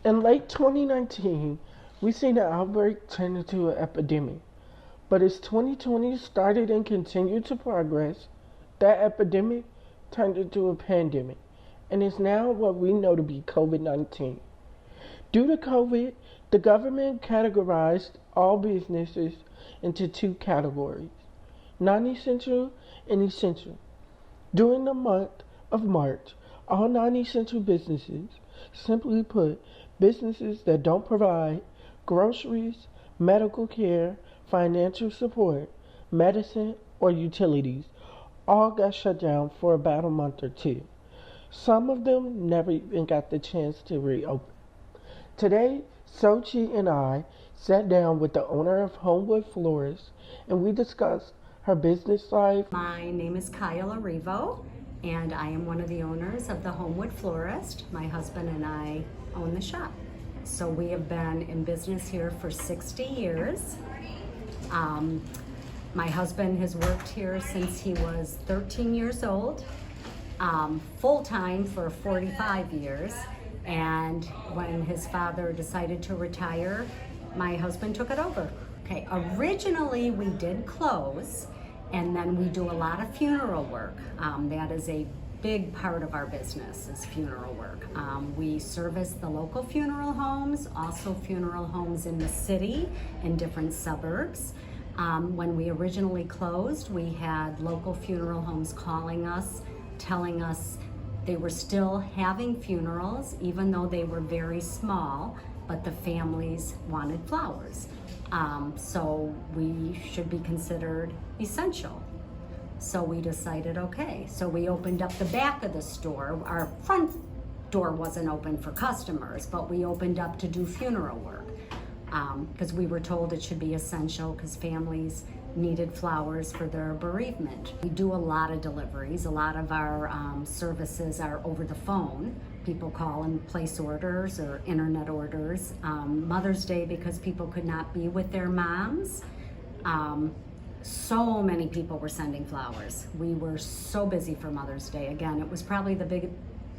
In late 2019, we seen the outbreak turn into an epidemic. But as 2020 started and continued to progress, that epidemic turned into a pandemic and is now what we know to be COVID-19. Due to COVID, the government categorized all businesses into two categories: non essential and essential. During the month of March, all non essential businesses, simply put, businesses that don't provide groceries, medical care, financial support, medicine, or utilities, all got shut down for about a month or two. Some of them never even got the chance to reopen. Today, Sochi and I sat down with the owner of Homewood Florist and we discussed her business life. My name is Kyle Arrivo, and I am one of the owners of the Homewood Florist. My husband and I own the shop. So we have been in business here for 60 years. My husband has worked here since he was 13 years old, full-time for 45 years. And when his father decided to retire, my husband took it over. Okay, originally we did clothes, and then we do a lot of funeral work. That is a big part of our business, is funeral work. We service the local funeral homes, also funeral homes in the city and different suburbs. When we originally closed, we had local funeral homes calling us, telling us they were still having funerals, even though they were very small, but the families wanted flowers. So we should be considered essential. So we decided, okay. So we opened up the back of the store. Our front door wasn't open for customers, but we opened up to do funeral work because we were told it should be essential because families needed flowers for their bereavement. We do a lot of deliveries. A lot of our services are over the phone. People call and place orders or internet orders. Mother's Day, because people could not be with their moms, so many people were sending flowers. We were so busy for Mother's Day. Again, it was probably the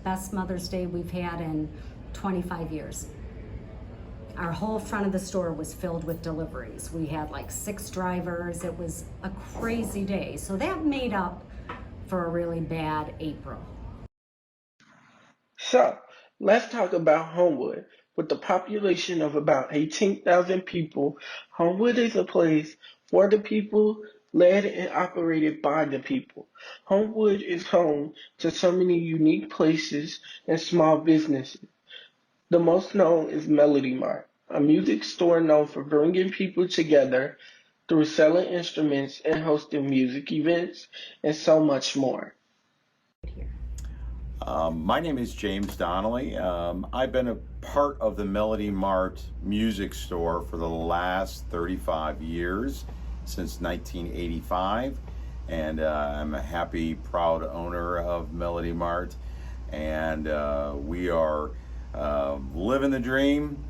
best Mother's Day we've had in 25 years. Our whole front of the store was filled with deliveries. We had like 6 drivers. It was a crazy day. So that made up for a really bad April. So, let's talk about Homewood. With the population of about 18,000 people, Homewood is a place for the people, led and operated by the people. Homewood is home to so many unique places and small businesses. The most known is Melody Mart, a music store known for bringing people together through selling instruments and hosting music events and so much more. My name is James Donnelly. I've been a part of the Melody Mart music store for the last 35 years, since 1985. And I'm a happy, proud owner of Melody Mart. And we are living the dream,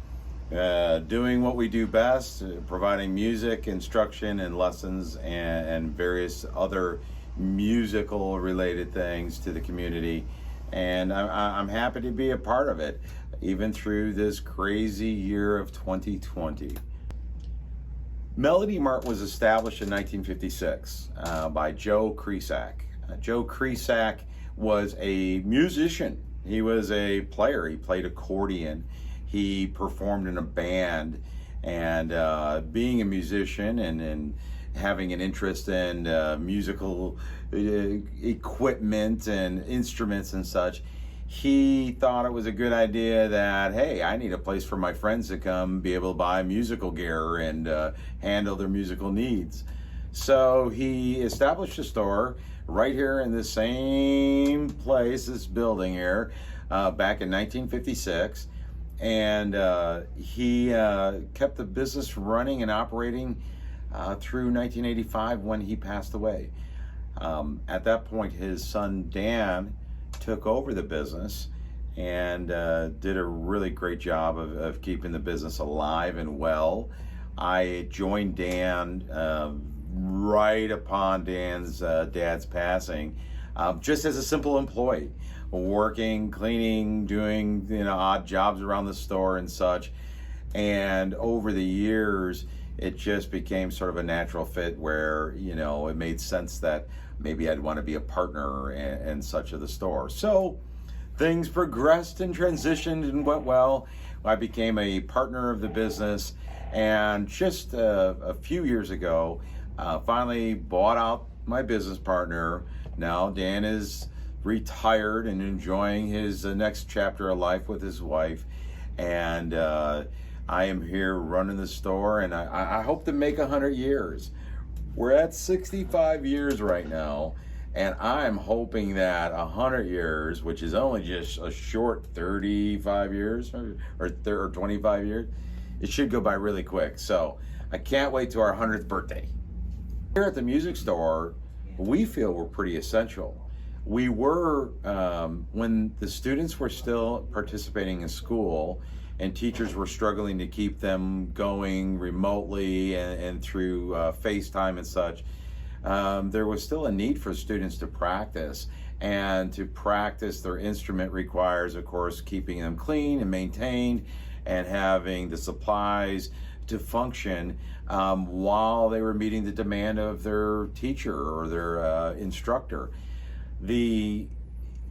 doing what we do best, providing music, instruction, and lessons, and various other musical related things to the community. And I'm happy to be a part of it, even through this crazy year of 2020. Melody Mart was established in 1956 by Joe Cresack. Joe Cresack was a musician. He was a player. He played accordion. He performed in a band. And being a musician and having an interest in musical equipment and instruments and such, he thought it was a good idea that, hey, I need a place for my friends to come be able to buy musical gear and handle their musical needs. So he established a store right here in the same place, this building here, back in 1956. And he kept the business running and operating through 1985 when he passed away. At that point, his son Dan took over the business and did a really great job of keeping the business alive and well. I joined Dan right upon Dan's dad's passing, just as a simple employee. working, cleaning, doing, odd jobs around the store and such. And over the years, it just became sort of a natural fit where, it made sense that maybe I'd want to be a partner and such of the store. So things progressed and transitioned and went well. I became a partner of the business, and just a few years ago, finally bought out my business partner. Now Dan is retired and enjoying his next chapter of life with his wife, and I am here running the store, and I hope to make 100 years. We're at 65 years right now, and I'm hoping that 100 years, which is only just a short 35 years or 25 years, it should go by really quick. So I can't wait to our 100th birthday. Here at the music store, we feel we're pretty essential. We were, when the students were still participating in school and teachers were struggling to keep them going remotely and through FaceTime and such, there was still a need for students to practice. And to practice their instrument requires, of course, keeping them clean and maintained and having the supplies to function while they were meeting the demand of their teacher or their instructor. The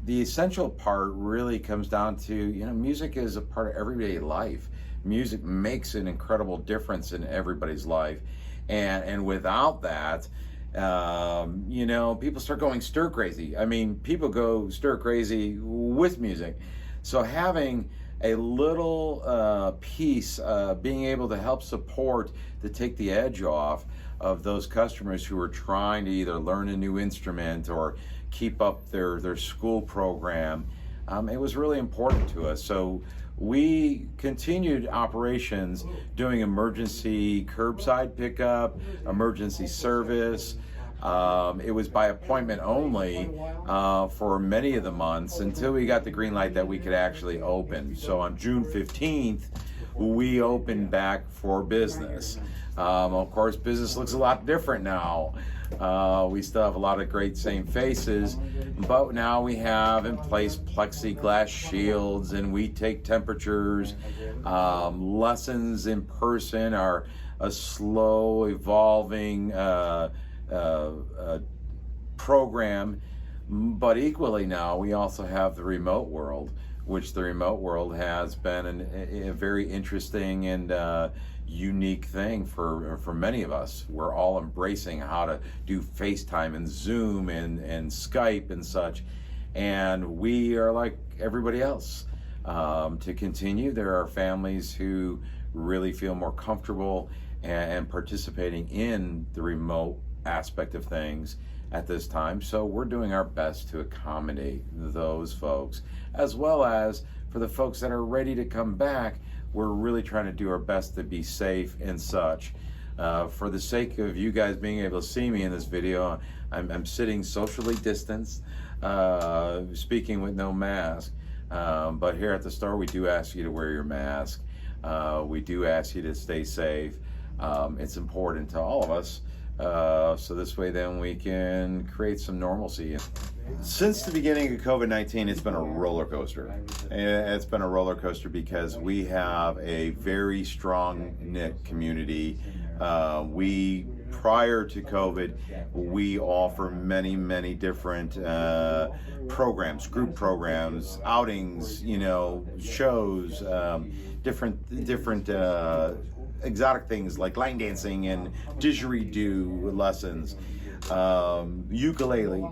essential part really comes down to, music is a part of everyday life. Music makes an incredible difference in everybody's life. And without that, people start going stir crazy. I mean, people go stir crazy with music. So having a little piece, being able to help support, to take the edge off of those customers who are trying to either learn a new instrument or keep up their school program, it was really important to us. So we continued operations doing emergency curbside pickup, emergency service. It was by appointment only for many of the months until we got the green light that we could actually open. So on June 15th, we opened back for business. Of course, business looks a lot different now. We still have a lot of great same faces, but now we have in place plexiglass shields, and we take temperatures. Lessons in person are a slow evolving program, but equally now we also have the remote world, which the remote world has been a very interesting and unique thing for many of us. We're all embracing how to do FaceTime and Zoom and Skype and such, and we are like everybody else. To continue, there are families who really feel more comfortable and participating in the remote aspect of things at this time. So we're doing our best to accommodate those folks, as well as for the folks that are ready to come back. We're really trying to do our best to be safe and such. For the sake of you guys being able to see me in this video, I'm sitting socially distanced, speaking with no mask. But here at the store, we do ask you to wear your mask. We do ask you to stay safe. It's important to all of us. So this way then we can create some normalcy. Since the beginning of COVID-19, it's been a roller coaster. It's been a roller coaster because we have a very strong knit community. Prior to COVID, we offer many different programs, group programs, outings, shows, different exotic things like line dancing and didgeridoo lessons, ukulele.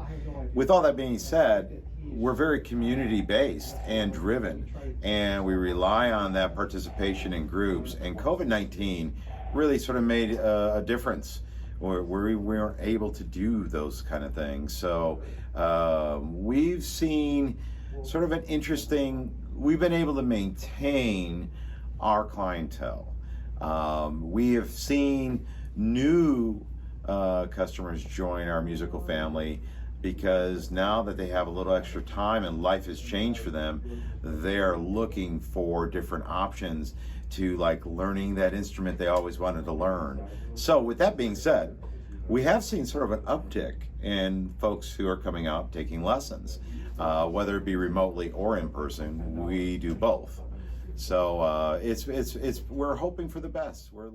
With all that being said, we're very community based and driven, and we rely on that participation in groups. And COVID-19 really sort of made a difference where we weren't able to do those kind of things. So we've seen sort of we've been able to maintain our clientele. We have seen new customers join our musical family because now that they have a little extra time and life has changed for them, they're looking for different options to like learning that instrument they always wanted to learn. So with that being said, we have seen sort of an uptick in folks who are coming out taking lessons, whether it be remotely or in person. We do both. So we're hoping for the best. We're